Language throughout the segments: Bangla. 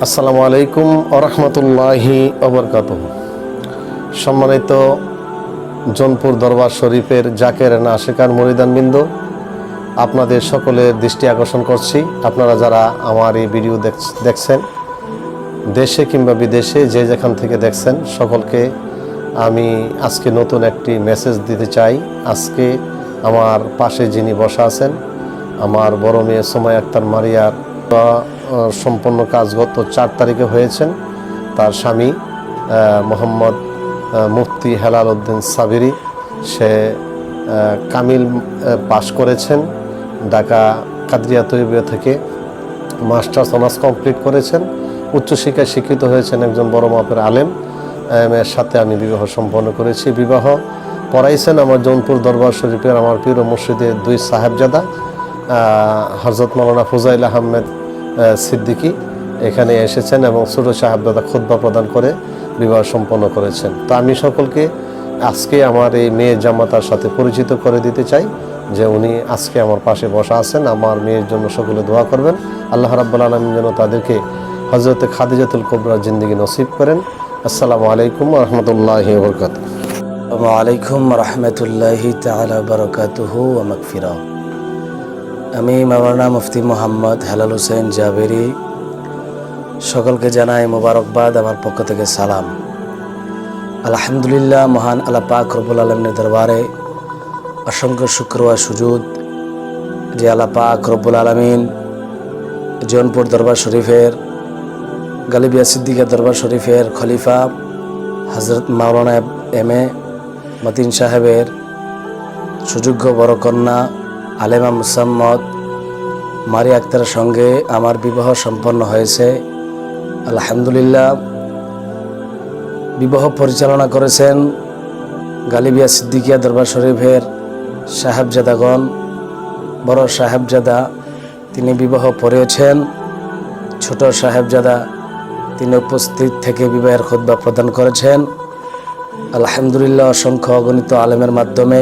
আসসালামু আলাইকুম ওয়া রাহমাতুল্লাহি ওয়া বারাকাতুহু। সম্মানিত জৌনপুর দরবার শরীফের জাকের আশিকান মুরিদানবৃন্দ, আপনাদের সকলের দৃষ্টি আকর্ষণ করছি। আপনারা যারা আমার এই ভিডিও দেখছেন, দেশে কিংবা বিদেশে যে যেখান থেকে দেখছেন, সকলকে আমি আজকে নতুন একটি মেসেজ দিতে চাই। আজকে আমার পাশে যিনি বসা আছেন, আমার বড় মেয়ে সুমাইয়া আক্তার মারিয়ার সম্পূর্ণ কাজ গত 4 তারিখে হয়েছেন। তার স্বামী মোহাম্মদ মুফতি হেলাল উদ্দিন সাবিরি, সে কামিল পাশ করেছেন। ঢাকা কাদরিয়া তৈয়বিয়া থেকে মাস্টার্স অনার্স কমপ্লিট করেছেন। উচ্চশিক্ষায় শিক্ষিত হয়েছেন, একজন বড় মাপের আলেম। এর সাথে আমি বিবাহ সম্পন্ন করেছি। বিবাহ পড়াইছেন আমার জৌনপুর দরবার শরীফের আমার পীর মসজিদের 2 সাহেবজাদা, হযরত মাওলানা ফুজাইল আহমেদ সিদ্দিকী এখানে এসেছেন এবং ছোটো সাহেবজাদা খুতবা প্রদান করে বিবাহ সম্পন্ন করেছেন। তো আমি সকলকে আজকে আমার এই মেয়ের জামাতার সাথে পরিচিত করে দিতে চাই যে উনি আজকে আমার পাশে বসা আছেন। আমার মেয়ের জন্য সকলে দোয়া করবেন, আল্লাহ রাব্বুল আলামিন যেন তাদেরকে হযরত খাদিজাতুল কুবরা জিন্দেগি নসিব করেন। আসসালামু আলাইকুম ওয়া রাহমাতুল্লাহি ওয়া বারাকাতুহু। ওয়া আলাইকুম রাহমাতুল্লাহি তাআলা বারাকাতুহু ওয়া মাগফিরা। আমি মাওলানা মুফতি মোহাম্মদ হেলাল হোসেন জাবেরি সকলকে জানাই মোবারকবাদ, আমার পক্ষ থেকে সালাম। আলহামদুলিল্লাহ, মহান আল্লাহ পাক রব্বুল আলামিনের দরবারে অসংখ্য শুকর ওয়া সুজুদ যে আল্লাহ পাক রব্বুল আলামিন জৌনপুর দরবার শরীফের গালিবিয়া সিদ্দিকা দরবার শরীফের খলিফা হযরত মাওলানা এম.এ. মতিন সাহেবের সুযোগ্য বড় কন্যা আলেমা মুসাম্মদ মারিয়া আক্তারের সঙ্গে আমার বিবাহ সম্পন্ন হয়েছে। আলহামদুলিল্লাহ, বিবাহ পরিচালনা করেছেন গালিবিয়া সিদ্দিকিয়া দরবার শরীফের সাহেবজাদাগণ। বড় সাহেবজাদা তিনি বিবাহ পড়িয়েছেন, ছোট সাহেবজাদা তিনি উপস্থিত থেকে বিবাহের খুতবা প্রদান করেছেন। আলহামদুলিল্লাহ, অসংখ্য অগণিত আলেমের মাধ্যমে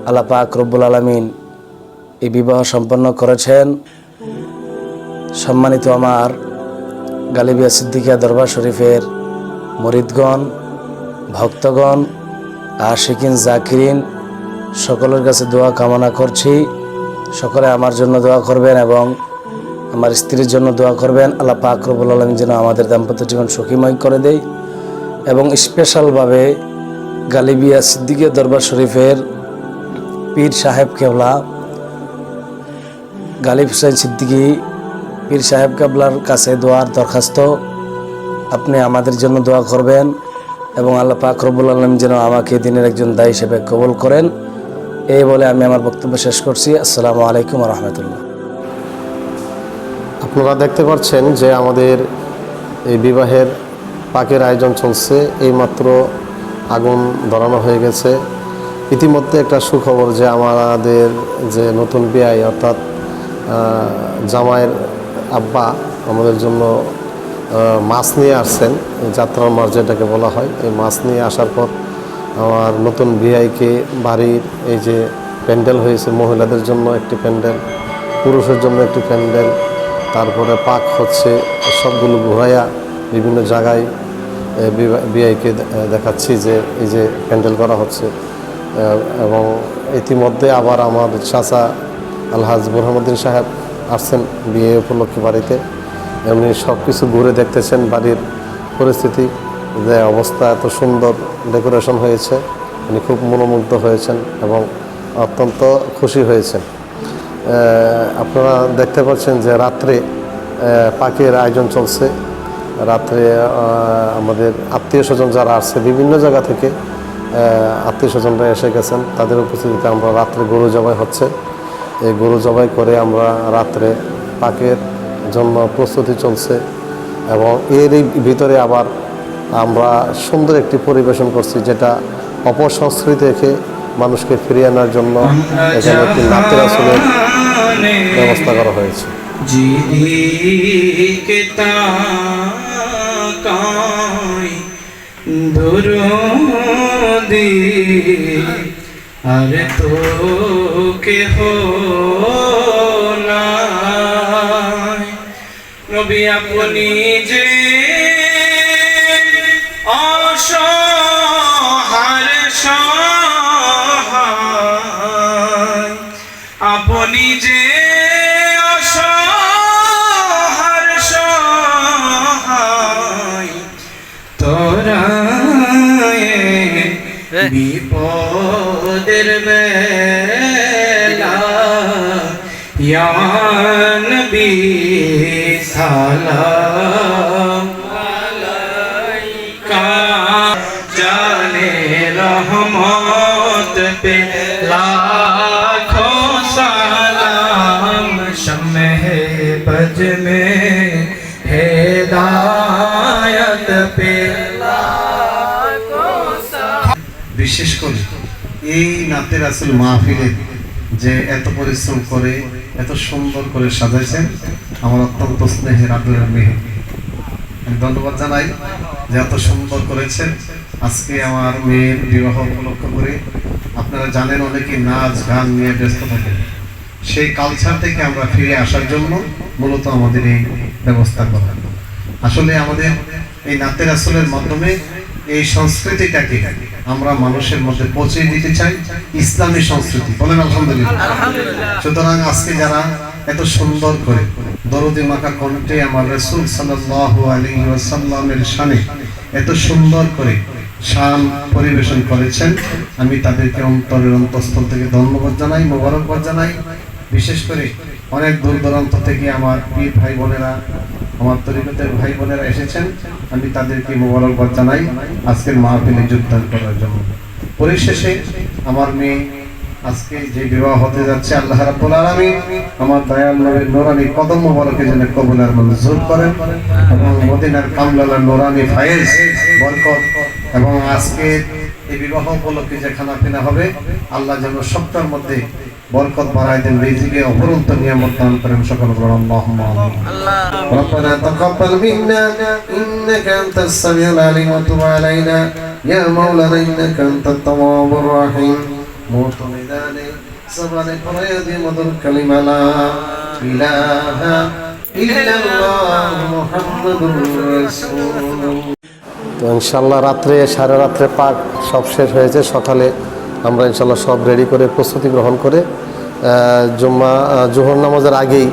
আল্লাহ পাক রব্বুল আলামিন এই বিবাহ সম্পন্ন করেছেন। সম্মানিত আমার গালিবিয়া সিদ্দিকিয়া দরবার শরীফের মুরিদগণ, ভক্তগণ, আশিকিন জাকিরিন সকলের কাছে দোয়া কামনা করছি। সকলে আমার জন্য দোয়া করবেন এবং আমার স্ত্রীর জন্য দোয়া করবেন। আল্লাহ পাক রব্বুল আলামিন যেন আমাদের দাম্পত্য জীবন সুখীময় করে দেয় এবং স্পেশালভাবে গালিবিয়া সিদ্দিকিয়া দরবার শরীফের পীর সাহেব কেবলা গালিব হোসেন সিদ্দিকী পীর সাহেব কেবলার কাছে দোয়ার দরখাস্ত, আপনি আমাদের জন্য দোয়া করবেন এবং আল্লাহ পাক রব্বুল আলামিন যেন আমাকে দিনের একজন দায়ী হিসেবে কবুল করেন। এই বলে আমি আমার বক্তব্য শেষ করছি। আসসালামু আলাইকুম ওয়া রাহমাতুল্লাহ। আপনারা দেখতে পাচ্ছেন যে আমাদের এই বিবাহের পাকের আয়োজন চলছে। এইমাত্র আগুন ধরানো হয়ে গেছে। ইতিমধ্যে একটা সুখবর যে আমাদের যে নতুন বিয়াই অর্থাৎ জামাইয়ের আব্বা আমাদের জন্য মাছ নিয়ে আসছেন, যাত্রার মাছ যেটাকে বলা হয়। এই মাছ নিয়ে আসার পর আমার নতুন বিয়াইকে বাড়ির এই যে প্যান্ডেল হয়েছে, মহিলাদের জন্য একটি প্যান্ডেল, পুরুষের জন্য একটি প্যান্ডেল, তারপরে পাক হচ্ছে, সবগুলো ঘোরাইয়া বিভিন্ন জায়গায় বিআইকে দেখাচ্ছি যে এই যে প্যান্ডেল করা হচ্ছে। এবং ইতিমধ্যে আবার আমার চাচা আলহাজ বুরহানুদ্দিন সাহেব আসছেন বিয়ে উপলক্ষে বাড়িতে। এমনি সব কিছু ঘুরে দেখতেছেন বাড়ির পরিস্থিতি, যে অবস্থা, এত সুন্দর ডেকোরেশন হয়েছে। উনি খুব মনোমুগ্ধ হয়েছেন এবং অত্যন্ত খুশি হয়েছেন। আপনারা দেখতে পাচ্ছেন যে রাত্রে পাকের আয়োজন চলছে। রাত্রে আমাদের আত্মীয় স্বজন যারা আসছে বিভিন্ন জায়গা থেকে আত্মীয় স্বজনরা এসে গেছেন, তাদের উপস্থিতিতে আমরা রাত্রে গরু জবাই হচ্ছে। এই গরু জবাই করে আমরা রাত্রে পাকের জন্য প্রস্তুতি চলছে এবং এর ভিতরে আবার আমরা সুন্দর একটি পরিবেশন করছি, যেটা অপসংস্কৃতি থেকে মানুষকে ফিরিয়ে আনার জন্য এখানে একটি নাতে রাসূলের ব্যবস্থা করা হয়েছে। আর তো কে নবী আপনি যে অসহায় সহায়, আপনি যে অসহায় সহায়, তোরা বিপদের বেলা ইয়া নবী সালাম আলাইকা, জানে রহমত पे लाखों सलाम, शम्ह-ए बज में हिदायत पे लाखों सलाम। বিশেষ করে এই নাতে রাসূল মাহফিলে যে এত পরিশ্রম করে এত সুন্দর করে সাজাইছেন, আমার অত্যন্ত স্নেহের আদরের মেয়ে, আমি ধন্যবাদ জানাই যে এত সুন্দর করেছেন। আজকে আমার মেয়ের বিবাহ উপলক্ষ করে আপনারা জানেন অনেকে নাচ গান নিয়ে ব্যস্ত থাকেন, সেই কালচার থেকে আমরা ফিরে আসার জন্য মূলত আমাদের এই ব্যবস্থা করা। আসলে আমাদের এই নাতে রাসূলের মাধ্যমে এই সংস্কৃতিটাকে আমরা মানুষের মধ্যে পৌঁছে দিতে চাই, ইসলামী সংস্কৃতি, বলেন আলহামদুলিল্লাহ। সুতরাং আজকে যারা এত সুন্দর করে দরুদ মাখা কণ্ঠে আমার রাসূল সাল্লাল্লাহু আলাইহি ওয়াসাল্লামের শানে এত সুন্দর করে শান পরিবেশন করেছেন, আমি তাদেরকে অন্তরের অন্তঃস্থল থেকে ধন্যবাদ জানাই, মোবারকবাদ জানাই। বিশেষ করে অনেক দূর দূরান্ত থেকে আমার পীর ভাই বোনেরা, আমার তরিকতের ভাই বোনেরা এসেছেন, আমি তাদেরকে মোবারকবাদ জানাই আজকের মাহফিলে যোগদান করার জন্য। পরিশেষে আমার মেয়ে আজকে যে বিবাহ হতে যাচ্ছে, আল্লাহ রাব্বুল আলামিন আমার দয়াল নবীর নূরানি কদম মোবারকে যেন কবুল আর মঞ্জুর করেন, এবং মদিনার কামলার নূরানি ফায়েজ বরকত, এবং আজকে এই বিবাহ উপলক্ষে যে খানা পিনা হবে, আল্লাহ যেন সবটার মধ্যে বরকত বাড়ায় দেন, রিজিকে অপরন্ত নিয়ামত দান করেন। সকল বলেন আল্লাহুম্মা আমিন। রব্বানা তাকাব্বাল মিন্না ইন্নাকা আনতাস সামিউল আলিম ওয়া তুব আলাইনা ইয়া মাওলানা ইন্নাকা আনতাত তাওয়াবুর রহিম। মুতমিদানে সবানে ফরায়াদি মদুর কালিমা লা ইলাহা ইল্লাল্লাহ মুহাম্মাদুর রাসূলুল্লাহ। তো ইনশাল্লাহ রাত্রে সারা রাত্রে পাক সব শেষ হয়েছে, সকালে আমরা ইনশাল্লাহ সব রেডি করে প্রস্তুতি গ্রহণ করে জোহর নামাজের আগেই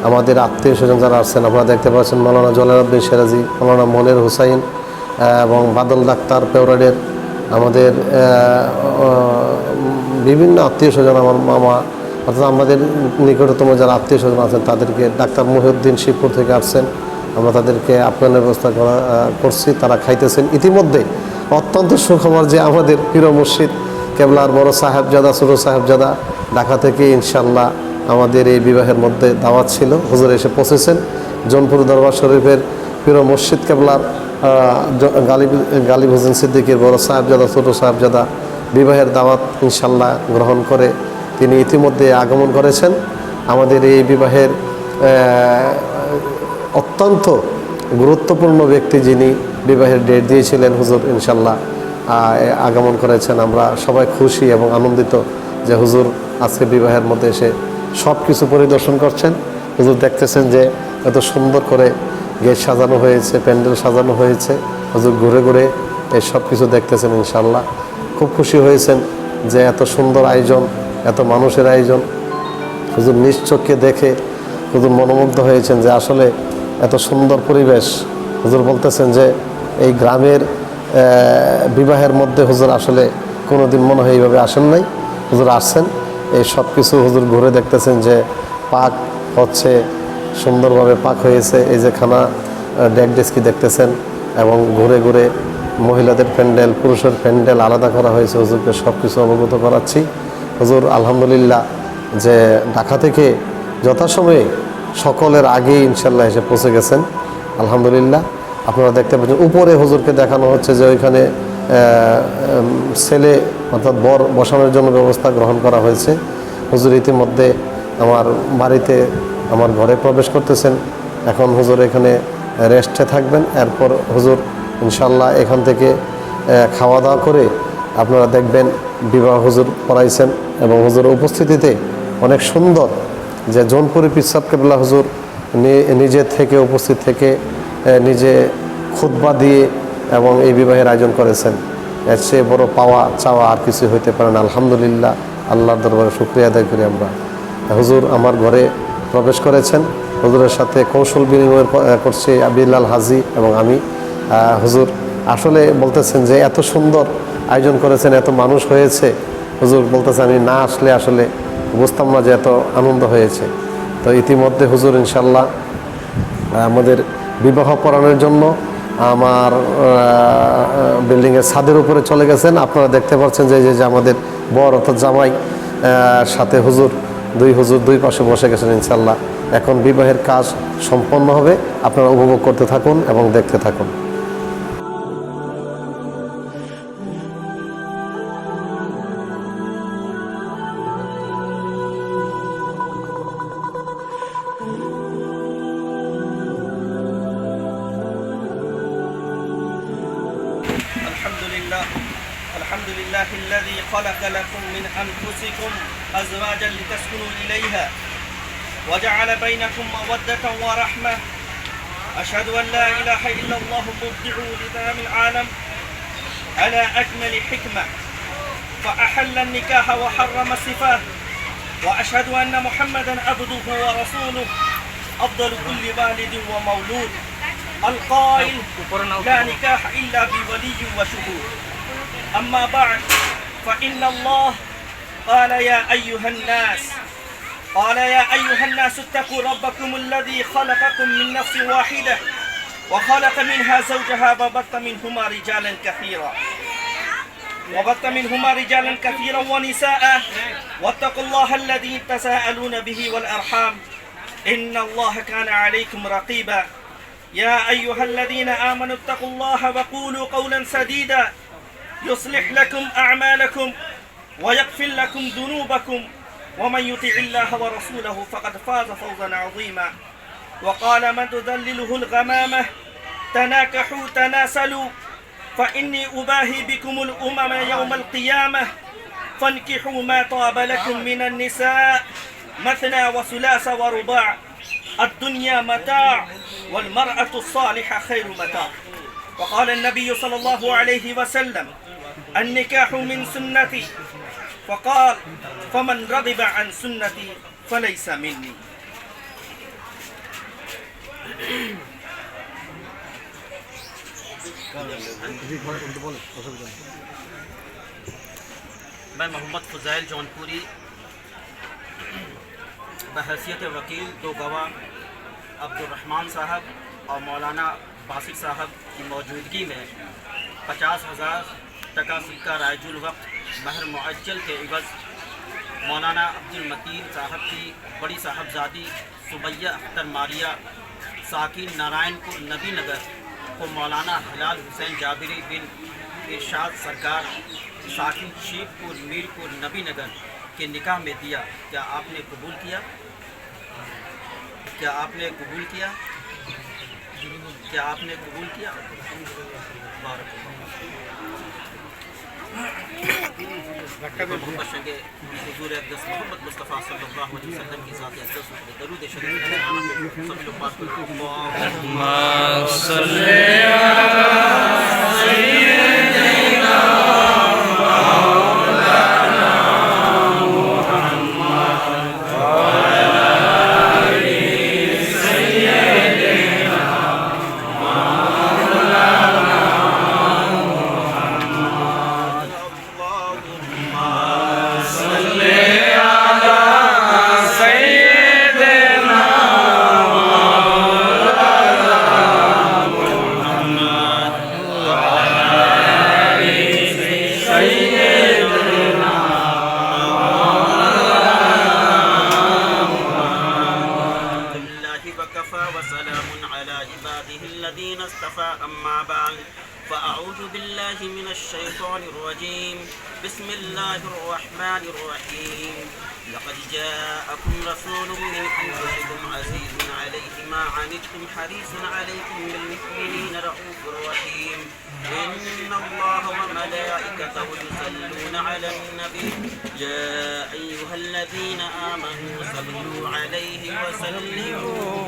আমাদের আত্মীয় স্বজন যারা আসছেন, আপনারা দেখতে পাচ্ছেন মৌলানা জলালউদ্দিন সিরাজি, মৌলানা মনির হুসাইন এবং বাদল ডাক্তার পেওরাডের, আমাদের বিভিন্ন আত্মীয় স্বজন, আমার মামা, অর্থাৎ আমাদের নিকটতম যারা আত্মীয় স্বজন আছেন তাদেরকে, ডাক্তার মহিউদ্দিন শিবপুর থেকে আসছেন, আমরা তাদেরকে আপনার ব্যবস্থা করছি, তারা খাইতেছেন। ইতিমধ্যে অত্যন্ত সুখবর যে আমাদের পীর মুর্শিদ কেবলার বড় সাহেবজাদা, ছোট সাহেবজাদা ঢাকা থেকে ইনশাল্লাহ আমাদের এই বিবাহের মধ্যে দাওয়াত ছিল, হুজুর এসে পৌঁছেছেন। জৌনপুর দরবার শরীফের পীর মুর্শিদ কেবলার গালিব হোসেন সিদ্দিকীর বড় সাহেবজাদা, ছোট সাহেবজাদা বিবাহের দাওয়াত ইনশাল্লাহ গ্রহণ করে তিনি ইতিমধ্যে আগমন করেছেন। আমাদের এই বিবাহের অত্যন্ত গুরুত্বপূর্ণ ব্যক্তি যিনি বিবাহের ডেট দিয়েছিলেন, হুজুর ইনশাল্লাহ আগমন করেছেন। আমরা সবাই খুশি এবং আনন্দিত যে হুজুর আজকে বিবাহের মধ্যে এসে সব কিছু পরিদর্শন করছেন। হুজুর দেখতেছেন যে এত সুন্দর করে গেট সাজানো হয়েছে, প্যান্ডেল সাজানো হয়েছে, হুজুর ঘুরে ঘুরে এই সব কিছু দেখতেছেন। ইনশাল্লাহ খুব খুশি হয়েছেন যে এত সুন্দর আয়োজন, এত মানুষের আয়োজন। হুজুর নিজ চোখে দেখে হুজুর মনোমুগ্ধ হয়েছেন যে আসলে এত সুন্দর পরিবেশ। হুজুর বলতেছেন যে এই গ্রামের বিবাহের মধ্যে হুজুর আসলে কোনো দিন মনে হয় এইভাবে আসেন নাই, হুজুর আসছেন। এই সব কিছু হুজুর ঘুরে দেখতেছেন যে পাক হচ্ছে, সুন্দরভাবে পাক হয়েছে। এই যে খানা ডেক ডেস্কি দেখতেছেন, এবং ঘুরে ঘুরে মহিলাদের প্যান্ডেল, পুরুষের প্যান্ডেল আলাদা করা হয়েছে। হুজুরকে সব কিছু অবগত করাচ্ছি। হুজুর আলহামদুলিল্লাহ যে ঢাকা থেকে যথাসময়ে সকলের আগেই ইনশাল্লাহ এসে পৌঁছে গেছেন, আলহামদুলিল্লাহ। আপনারা দেখতে পাচ্ছেন উপরে হুজুরকে দেখানো হচ্ছে যে ওইখানে ছেলে অর্থাৎ বর বসানোর জন্য ব্যবস্থা গ্রহণ করা হয়েছে। হুজুর ইতিমধ্যে আমার বাড়িতে, আমার ঘরে প্রবেশ করতেছেন। এখন হুজুর এখানে রেস্টে থাকবেন, এরপর হুজুর ইনশাল্লাহ এখান থেকে খাওয়া দাওয়া করে আপনারা দেখবেন বিবাহ হুজুর পড়াইছেন, এবং হুজুরের উপস্থিতিতে অনেক সুন্দর যে জৌনপুরি পীর সাহেব কেবলা হুজুর নিজে থেকে উপস্থিত থেকে নিজে খুতবা দিয়ে এবং এই বিবাহের আয়োজন করেছেন। এর চেয়ে বড় পাওয়া চাওয়া আর কিছু হইতে পারে না। আলহামদুলিল্লাহ, আল্লাহর দরবারে শুকরিয়া আদায় করি আমরা। হুজুর আমার ঘরে প্রবেশ করেছেন, হুজুরের সাথে কৌশল বিনিময় করছে বিলাল হাজি এবং আমি। হুজুর আসলে বলতেছেন যে এত সুন্দর আয়োজন করেছেন, এত মানুষ হয়েছে। হুজুর বলতেছেন আমি না আসলে আসলে বুঝতাম না যে এত আনন্দ হয়েছে। তো ইতিমধ্যে হুজুর ইনশাল্লাহ আমাদের বিবাহ পড়ানোর জন্য আমার বিল্ডিংয়ের ছাদের উপরে চলে গেছেন। আপনারা দেখতে পাচ্ছেন যে যে আমাদের বর অর্থাৎ জামাই সাথে হুজুর দুই পাশে বসে গেছেন। ইনশাল্লাহ এখন বিবাহের কাজ সম্পন্ন হবে। আপনারা উপভোগ করতে থাকুন এবং দেখতে থাকুন। الحمد لله الذي خلق لكم من أنفسكم أزواجا لتسكنوا إليها وجعل بينكم مودة ورحمة. أشهد أن لا إله إلا الله مبدع لتمام العالم على أكمل حكمة، فأحل النكاح وحرم السفاه، وأشهد أن محمدا عبده ورسوله أفضل كل والد ومولود، القائل لا نكاح إلا بولي وشهود. أما بعد، فإن الله قال يا أيها الناس اتقوا ربكم الذي خلقكم من نفس واحدة وخلق منها زوجها وبث منهما رجالا كثيرا ونساء، واتقوا الله الذي تساءلون به والأرحام إن الله كان عليكم رقيبا. يا أيها الذين آمنوا اتقوا الله وقولوا قولا سديدا يصلح لكم أعمالكم ويغفر لكم ذنوبكم، ومن يطع الله ورسوله فقد فاز فوزا عظيما. وقال من تذلله الغمامة تناكحوا تناسلوا فإني أباهي بكم الأمم يوم القيامة، فانكحوا ما طاب لكم من النساء مثنى وثلاث ورباع، الدنيا متاع والمرأة الصالحة خير متاع. وقال النبي صلى الله عليه وسلم النكاح من سنتي، فقال فمن رغب عن سنتي فليس مني. मैं मोहम्मद फुज़ैल जौनपुरी बहैसियत वकील दो गवाह अब्दुर्रहमान साहब और मौलाना बासित साहब की मौजूदगी में 50,000 टका सिक्का रायजुल वक्त महर मुअज्जल के इवज़ मौलाना अब्दुल मतीन साहब की बड़ी साहबजादी सुबैया अख्तर मारिया साकिन नारायणपुर नबी नगर को मौलाना हिलाल हुसैन जाबिरी बिन इरशाद सरकार साकिन शीखपुर मीरपुर नबी नगर के निकाह में दिया। क्या आपने कबूल किया? क्या आपने कबूल किया? क्या आपने कबूल किया? मोहम्मद शंगे हुजूर अक़दस मोहम्मद मुस्तफ़ा सल्लल्लाहु अलैहि वसल्लम की ज़ात अक़दस में दरूद शरीफ सब लोग पाठ करो। فأعوذ بالله من الشيطان الرجيم. بسم الله الرحمن الرحيم. لقد جاءكم رسول من أنفسكم عزيز عليه ما عنتم حريص عليكم بالمؤمنين رؤوف رحيم. إن الله وملائكته وملائكته يصلون على النبي يا أيها الذين آمنوا صلوا عليه وسلموا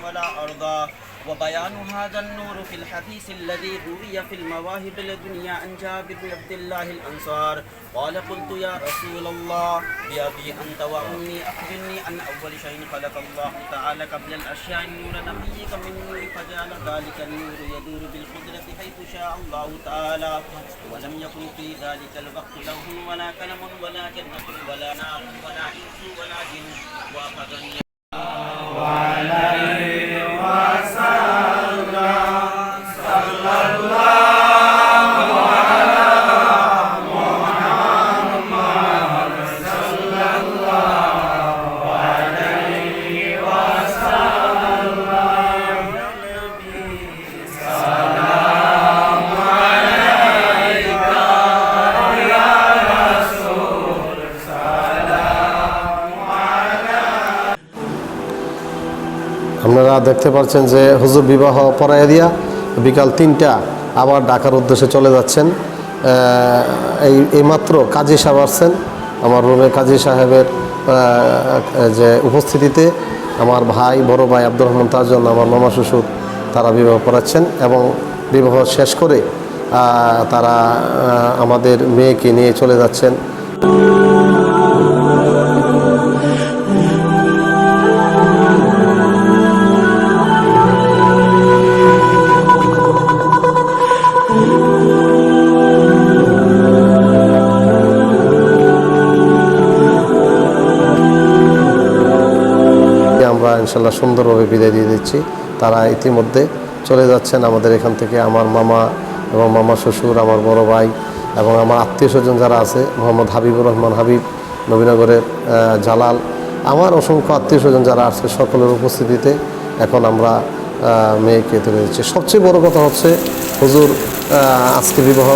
ولا أرضا وبيان هذا النور في الحديث الذي روي في المواهب الدنيا عن جابر بن عبد الله الأنصار قال قلت يا رسول الله بأبي أنت وأمي أخبرني عن أول شيء خلق الله تعالى قبل الأشياء نور نبيك من نور فجعل ذلك النور يدور بالقدرة حيث شاء الله تعالى ولم يكن في ذلك الوقت لوح ولا قلم ولا جنة ولا نار ولا إنس ولا جن وأخذني আপনারা দেখতে পাচ্ছেন যে হুজুর বিবাহ পড়াইয়া দিয়া বিকাল 3টা আবার ঢাকার উদ্দেশ্যে চলে যাচ্ছেন। এইমাত্র কাজী সাহেব আসছেন আমার রুমে। কাজী সাহেবের যে উপস্থিতিতে আমার ভাই বড় ভাই আব্দুর রহমান তাজজন আমার মামা শ্বশুর তারা বিবাহ পড়াচ্ছেন এবং বিবাহ শেষ করে তারা আমাদের মেয়েকে নিয়ে চলে যাচ্ছেন। আমরা ইনশাল্লাহ সুন্দরভাবে বিদায় দিয়ে দিচ্ছি। তারা ইতিমধ্যে চলে যাচ্ছেন আমাদের এখান থেকে। আমার মামা এবং মামা শ্বশুর, আমার বড় ভাই এবং আমার আত্মীয় স্বজন যারা আছে, মোহাম্মদ হাবিবুর রহমান হাবিব, নবীনগরের জালাল, আমার অসংখ্য আত্মীয় স্বজন যারা আছে সকলের উপস্থিতিতে এখন আমরা মেয়েকে তুলে দিচ্ছি। সবচেয়ে বড় কথা হচ্ছে হুজুর আজকে বিবাহ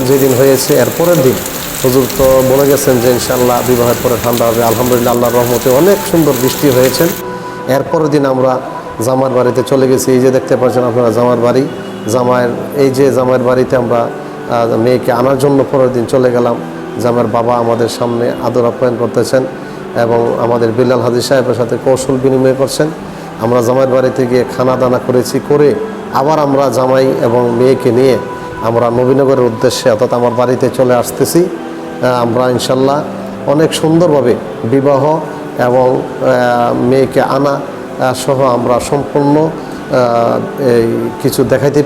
যেদিন হয়েছে এর পরের দিন হুজুর তো বলে গেছেন যে ইনশাআল্লাহ বিবাহের পরে ঠান্ডা হবে। আলহামদুলিল্লাহ, আল্লাহর রহমতে অনেক সুন্দর বৃষ্টি হয়েছেন। এরপরের দিন আমরা জামার বাড়িতে চলে গেছি। এই যে দেখতে পাচ্ছেন আপনারা জামার বাড়ি, জামাইয়ের বাড়িতে আমরা মেয়েকে আনার জন্য পরের দিন চলে গেলাম। জামাইয়ের বাবা আমাদের সামনে আদর আপ্যায়ন করতেছেন এবং আমাদের বিলাল হাজি সাহেবের সাথে কৌশল বিনিময় করছেন। আমরা জামাইয়ের বাড়িতে গিয়ে খানা দানা করে আবার আমরা জামাই এবং মেয়েকে নিয়ে আমরা নবীনগরের উদ্দেশ্যে অর্থাৎ আমার বাড়িতে চলে আসতেছি। আমরা ইনশাল্লাহ অনেক সুন্দরভাবে বিবাহ এবং মেয়েকে আনা সহ আমরা সম্পূর্ণ এই কিছু দেখাইতে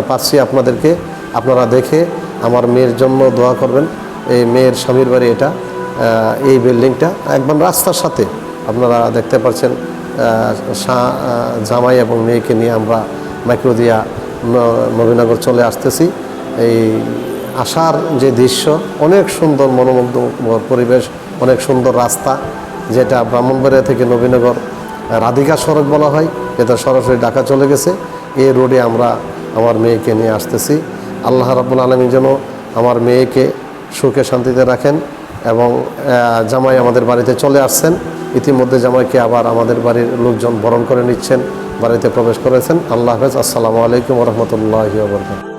পারছি আপনাদেরকে। আপনারা দেখে আমার মেয়ের জন্য দোয়া করবেন। এই মেয়ের স্বামীর বাড়ি এটা, এই বিল্ডিংটা একদম রাস্তার সাথে আপনারা দেখতে পাচ্ছেন। জামাই এবং মেয়েকে নিয়ে আমরা মাইক্রো দিয়া নবীনগর চলে আসতেছি। এই আসার যে দৃশ্য অনেক সুন্দর, মনোমুগ্ধকর পরিবেশ, অনেক সুন্দর রাস্তা, যেটা ব্রাহ্মণবাড়িয়া থেকে নবীনগর রাধিকা সড়ক বলা হয়, যেটা সরাসরি ঢাকা চলে গেছে। এই রোডে আমরা আমার মেয়েকে নিয়ে আসতেছি। আল্লাহ রাব্বুল আলামিন যেন আমার মেয়েকে সুখে শান্তিতে রাখেন। এবং জামাই আমাদের বাড়িতে চলে আসছেন। ইতিমধ্যে জামাইকে আবার আমাদের বাড়ির লোকজন বরণ করে নিচ্ছেন, বাড়িতে প্রবেশ করেছেন। আল্লাহ হাফেজ। আসসালামু আলাইকুম ওয়া রাহমাতুল্লাহি ওয়া বারাকাতুহু।